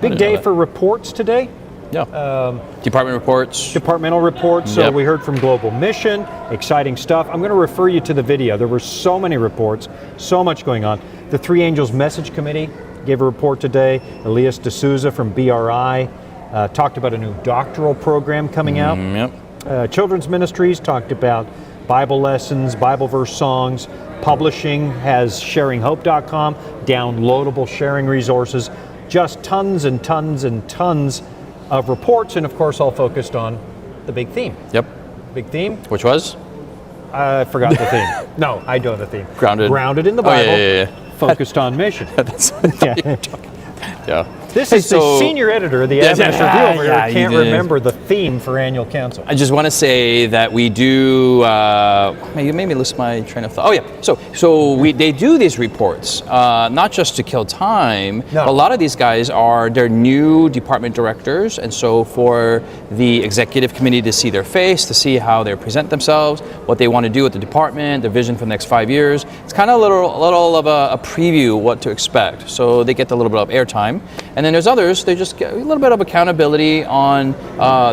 Big day for reports today. Yeah. Department reports. Departmental reports. So we heard from Global Mission, exciting stuff. I'm going to refer you to the video. There were so many reports, so much going on. The Three Angels Message Committee gave a report today. Elias D'Souza from BRI talked about a new doctoral program coming out. Children's Ministries talked about Bible lessons, Bible verse songs. Publishing has sharinghope.com, downloadable sharing resources. Just tons and tons and tons of reports, and of course all focused on the big theme. Big theme. Which was? I forgot the theme. No, I know the theme. Grounded in the Bible, focused on mission. This is the senior editor of the Adventist Review over here. I can't remember the theme for annual council. I just want to say that we do. You made me lose my train of thought. Oh yeah. So they do these reports not just to kill time. No. But a lot of these guys they're new department directors, and so for the executive committee to see their face, to see how they present themselves, what they want to do with the department, the vision for the next 5 years. It's kind of a little of a preview what to expect. So they get a little bit of airtime. And then there's others, they just get a little bit of accountability on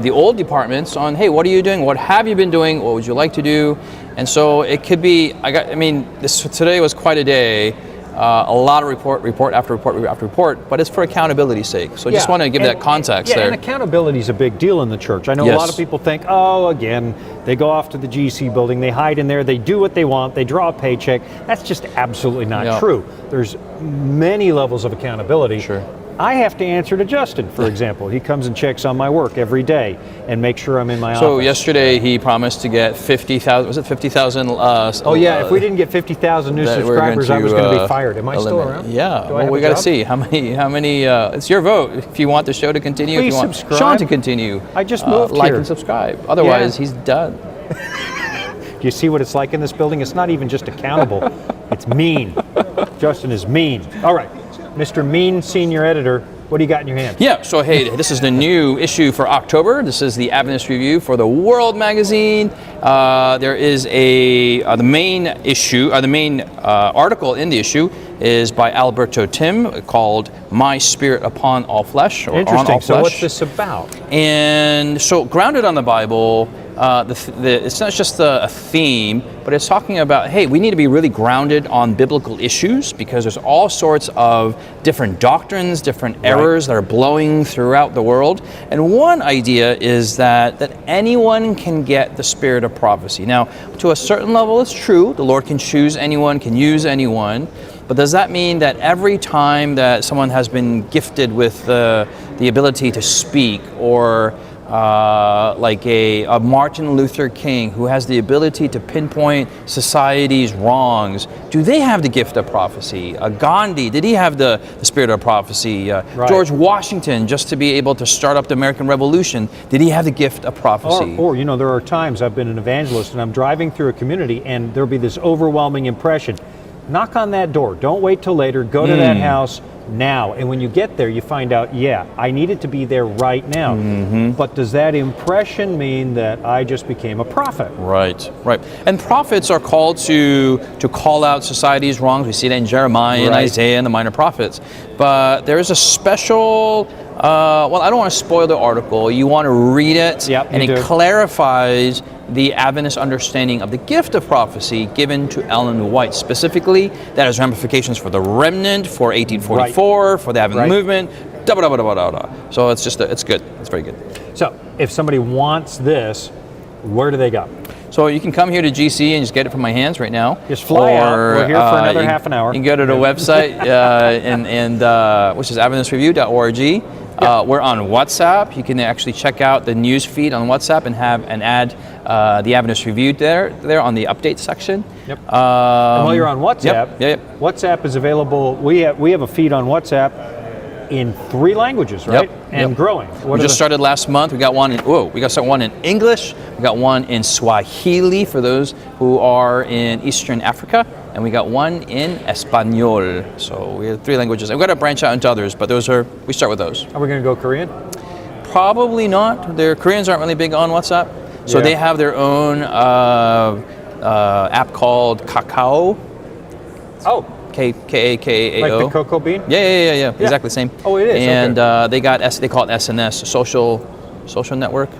the old departments on, hey, what are you doing? What have you been doing? What would you like to do? And so it could be, today was quite a day. A lot of report after report, but it's for accountability's sake. So I just want to give that context there. And accountability is a big deal in the church. I know a lot of people think, again, they go off to the GC building, they hide in there, they do what they want, they draw a paycheck. That's just absolutely not true. There's many levels of accountability. Sure. I have to answer to Justin, for example. He comes and checks on my work every day and makes sure I'm in my office. So yesterday he promised to get 50,000, was it 50,000? If we didn't get 50,000 new subscribers, I was going to be fired. Am I still around? Yeah, well, we got to see how many, it's your vote. If you want the show to continue, Please if you want subscribe. Shawn to continue, I just moved like here. and subscribe. Otherwise, he's done. Do you see what it's like in this building? It's not even just accountable. It's mean. Justin is mean. All right. Mr. Mean Senior Editor, what do you got in your hand? Yeah, so hey, this is the new issue for October. This is the Adventist Review for the World magazine. There is the main issue, the main article in the issue is by Alberto Tim called My Spirit Upon All Flesh. Or Interesting. On All Flesh. So what's this about? And so grounded on the Bible, it's not just a theme, but it's talking about, hey, we need to be really grounded on biblical issues because there's all sorts of different doctrines, different errors that are blowing throughout the world. And one idea is that anyone can get the spirit of prophecy. Now, to a certain level, it's true. The Lord can choose anyone, can use anyone. But does that mean that every time that someone has been gifted with the ability to speak, or like a Martin Luther King who has the ability to pinpoint society's wrongs, do they have the gift of prophecy? Gandhi, did he have the spirit of prophecy? George Washington, just to be able to start up the American Revolution, did he have the gift of prophecy? Or there are times I've been an evangelist and I'm driving through a community and there'll be this overwhelming impression. Knock on that door. Don't wait till later. Go to that house now. And when you get there, you find out, I needed to be there right now. But does that impression mean that I just became a prophet? Right. And prophets are called to call out society's wrongs. We see that in Jeremiah and Isaiah and the minor prophets. But there is a special, I don't want to spoil the article. You want to read it, and it clarifies the Adventist understanding of the gift of prophecy given to Ellen White. Specifically, that has ramifications for the remnant, for 1844, for the Advent movement, So it's good. It's very good. So if somebody wants this, where do they go? So you can come here to GC and just get it from my hands right now. Just fly out. We're here for another half an hour. You can go to the website, which is AdventistReview.org. We're on WhatsApp. You can actually check out the news feed on WhatsApp and add the Adventist Review there on the update section. And while you're on WhatsApp, WhatsApp is available. We have a feed on WhatsApp in 3 languages, right? And growing. We just started last month. We got one in English. We got one in Swahili for those who are in Eastern Africa. And we got one in Espanol. So we have 3 languages. I've got to branch out into others, but we start with those. Are we going to go Korean? Probably not. Their Koreans aren't really big on WhatsApp. So they have their own app called Kakao. K-A-K-A-O. Like the cocoa bean? Yeah. Exactly same. Oh, it is. And okay. they call it SNS, social network,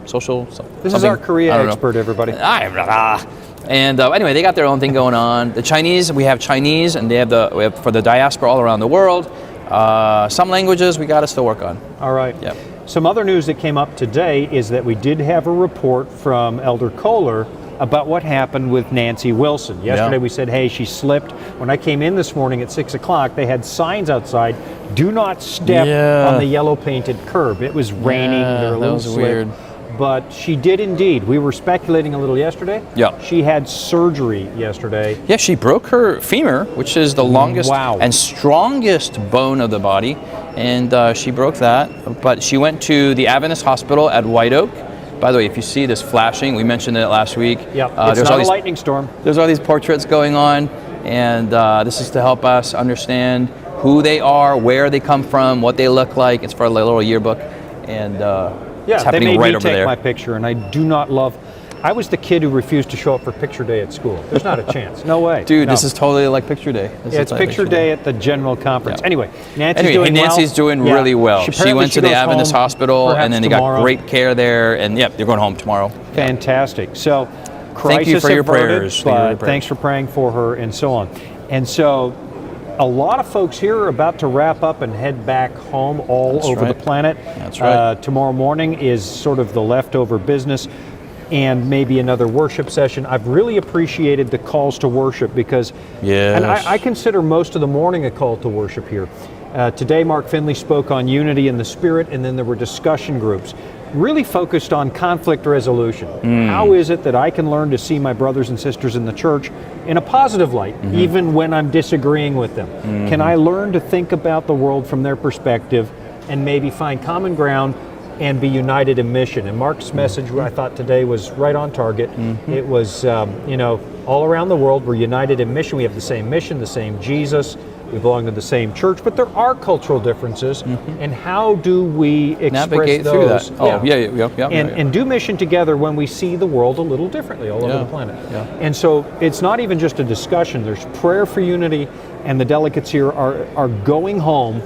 social. This is our Korea expert, everybody. And anyway, they got their own thing going on. The Chinese, we have Chinese, and we have for the diaspora all around the world. Some languages we got to still work on. All right. Yeah. Some other news that came up today is that we did have a report from Elder Kohler about what happened with Nancy Wilson. Yesterday we said, hey, she slipped. When I came in this morning at 6 o'clock, they had signs outside, do not step on the yellow painted curb. It was raining, there were a little slip. Weird. But she did indeed. We were speculating a little yesterday. Yeah. She had surgery yesterday. Yeah, she broke her femur, which is the longest and strongest bone of the body. And she broke that. But she went to the Adventist Hospital at White Oak. By the way, if you see this flashing, we mentioned it last week. Yeah, it's not a lightning storm. There's all these portraits going on. And this is to help us understand who they are, where they come from, what they look like. It's for a little yearbook. And it's happening they made right me over take there. my picture, and I do not love. I was the kid who refused to show up for picture day at school. There's not a chance. No way. Dude, no. This is totally like picture day. It's like picture day at the general conference. Yeah. Anyway, Nancy's doing really well. She went to the Adventist Hospital, and then they got great care there, and they're going home tomorrow. Fantastic. So, thank you for your prayers. Thanks for praying for her, and so on. And so, a lot of folks here are about to wrap up and head back home all over the planet. That's right. Tomorrow morning is sort of the leftover business and maybe another worship session. I've really appreciated the calls to worship because, and I consider most of the morning a call to worship here. Today, Mark Finley spoke on unity in the Spirit, and then there were discussion groups really focused on conflict resolution. How is it that I can learn to see my brothers and sisters in the church in a positive light, even when I'm disagreeing with them? Can I learn to think about the world from their perspective and maybe find common ground and be united in mission? And Mark's message, I thought today, was right on target. It was, all around the world, we're united in mission. We have the same mission, the same Jesus. We belong to the same church, but there are cultural differences. And how do we express navigate those? Through that? And do mission together when we see the world a little differently all over the planet. And so it's not even just a discussion. There's prayer for unity, and the delegates here are going home.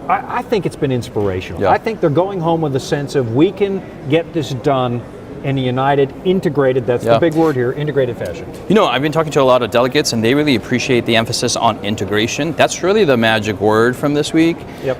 I think it's been inspirational. I think they're going home with a sense of we can get this done in a united, integrated, that's the big word here, integrated fashion. I've been talking to a lot of delegates, and they really appreciate the emphasis on integration. That's really the magic word from this week.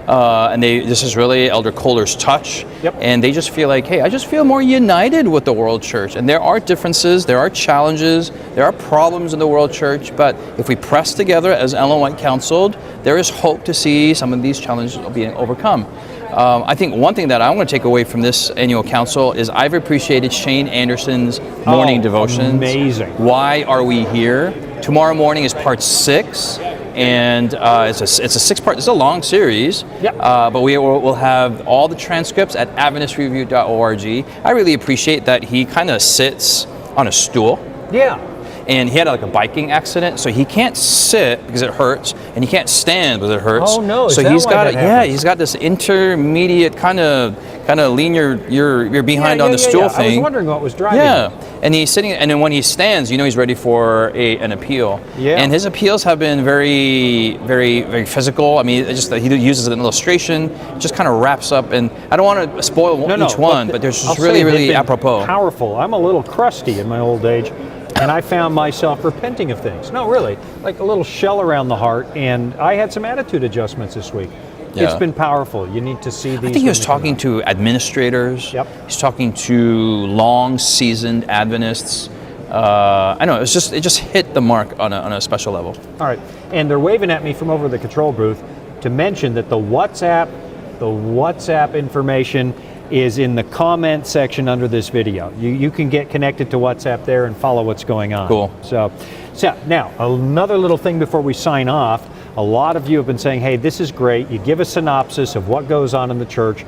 And this is really Elder Kohler's touch. And they just feel like, hey, I just feel more united with the World Church. And there are differences, there are challenges, there are problems in the World Church, but if we press together as Ellen White counseled, there is hope to see some of these challenges being overcome. I think one thing that I want to take away from this annual council is I've appreciated Shane Anderson's morning devotions. Amazing. Why are we here? Tomorrow morning is part 6, and it's a 6-part. It's a long series. But we'll have all the transcripts at AdventistReview.org. I really appreciate that he kind of sits on a stool. And he had like a biking accident, so he can't sit because it hurts, and he can't stand because it hurts. Oh no! So he's got this intermediate kind of lean your behind on the stool thing. I was wondering what was driving. And he's sitting, and then when he stands, he's ready for an appeal. And his appeals have been very, very, very physical. I mean, he uses an illustration, just kind of wraps up, and I don't want to spoil each one, but there's just really apropos. Powerful. I'm a little crusty in my old age. And I found myself repenting of things. No, really, like a little shell around the heart. And I had some attitude adjustments this week. It's been powerful. You need to see these. I think he was talking to administrators. He's talking to long-seasoned Adventists. I know it just hit the mark on a special level. All right, and they're waving at me from over the control booth to mention that the WhatsApp information is in the comment section under this video. You can get connected to WhatsApp there and follow what's going on. Cool. So now, another little thing before we sign off. A lot of you have been saying, hey, this is great. You give a synopsis of what goes on in the church.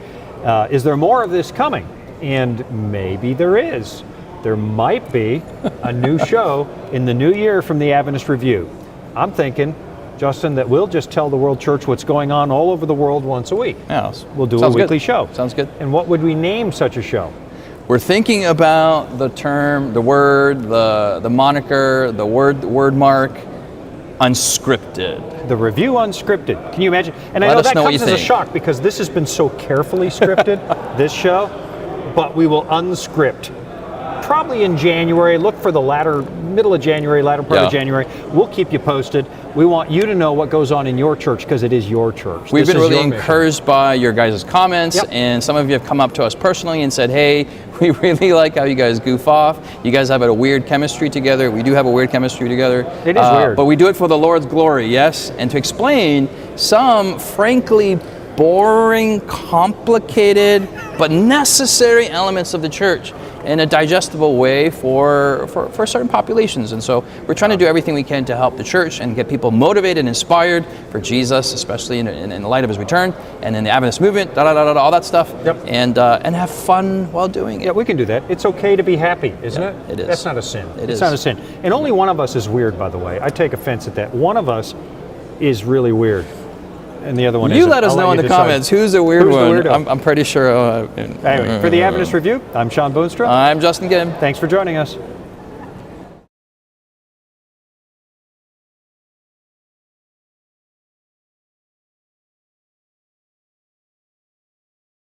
Is there more of this coming? And maybe there is. There might be a new show in the new year from the Adventist Review. I'm thinking, Justin, that we'll just tell the World Church what's going on all over the world once a week. We'll do a weekly show. Sounds good. And what would we name such a show? We're thinking about the term, the word, the moniker, the word mark. Unscripted. The review unscripted. Can you imagine? And I Let know us that know what comes you as a think. shock because this has been so carefully scripted, this show, but we will unscript. Probably in January. Look for the middle of January, latter part of January. We'll keep you posted. We want you to know what goes on in your church because it is your church. We've This been is really your mission. encouraged by your guys' comments, and some of you have come up to us personally and said, hey, we really like how you guys goof off. You guys have a weird chemistry together. We do have a weird chemistry together. It is weird. But we do it for the Lord's glory, yes? And to explain some, frankly, boring, complicated, but necessary elements of the church in a digestible way for certain populations. And so we're trying to do everything we can to help the church and get people motivated and inspired for Jesus, especially in the light of his return and in the Adventist movement, all that stuff, and have fun while doing it. Yeah, we can do that. It's okay to be happy, isn't it? It is. That's not a sin. It it's is. not a sin. And only one of us is weird, by the way. I take offense at that. One of us is really weird. And the other one You isn't. let us I'll know in you the decide. comments who's the weird Who's the one. weirdo? I'm pretty sure. Anyway, for the Adventist Review, I'm Shawn Boonstra. I'm Justin Gibb. Thanks for joining us.